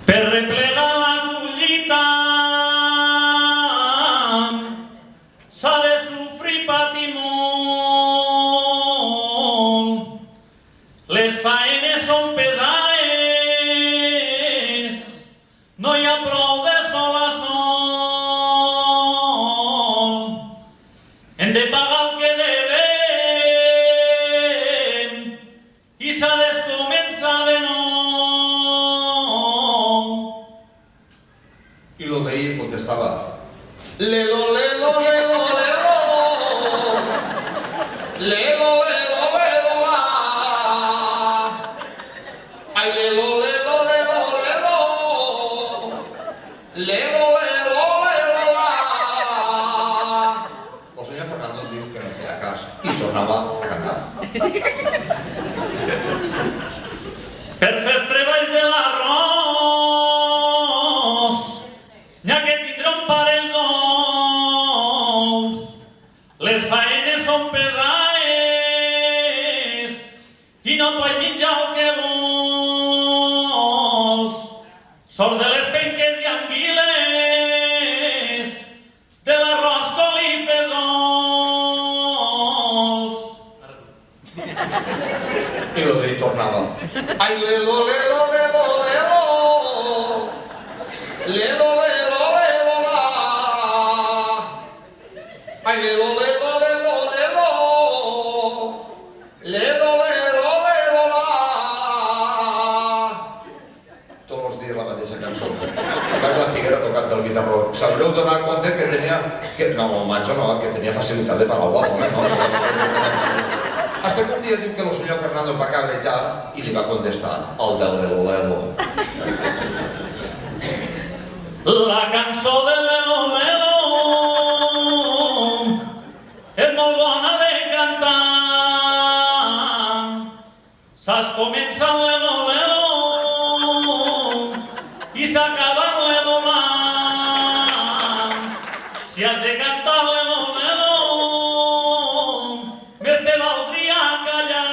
Per replegar la collita s'ha de sofrir patir molt. Les faenes són pesades, no hi ha prou de sol a sol. Hem de pagar el que devem i s'ha de començar de nou. I el veí contestava: lelo, lelo, lelo, lelo, lelo, lelo, lelo, la. Ai, lelo, lelo, lelo, lelo, lelo, lelo, lelo, la. El senyor Fernando diu que no feia cas i tornava a cantar. Per fer els treballs de l'arròs n'hi ha que tindre un parell d'ous. Les faenes són pesades i no pots menjar el que vols. Sort de les penques i anguiles, de l'arròs col i fesols. I el veí tornava: ai, lelo, lelo, lelo, lelo, lelo, lelo, lelo, la. Ai, lelo, lelo, lelo, lelo, lelo, lelo, lelo, la. Tots els dies la mateixa cançó. Va la Figuera tocant el guitarró. S'haureu donat compte que tenia... No, macho no, que tenia facilitat de paraula, home, no? Hasta que un dia diu que el senyor Fernando es va cabrejar i li va contestar: el del lelo, lelo. La cançó de Lelo Lelo és molt bona de cantar. Saps comença el Lelo Lelo i s'acaba el Lelo La. Si has de cantar Lelo Lelo, més te valdria callar.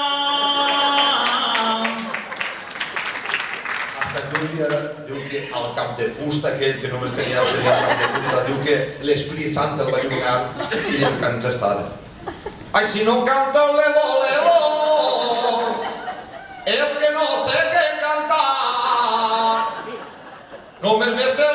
Hasta que un dia diu que al cap de fusta, aquell que només tenia el cap de fusta, diu que l'Espírit Sant el va il·luminar i li va contestar: ai, si no canta el lelo, lelo, és que no sé què cantar. Només me sé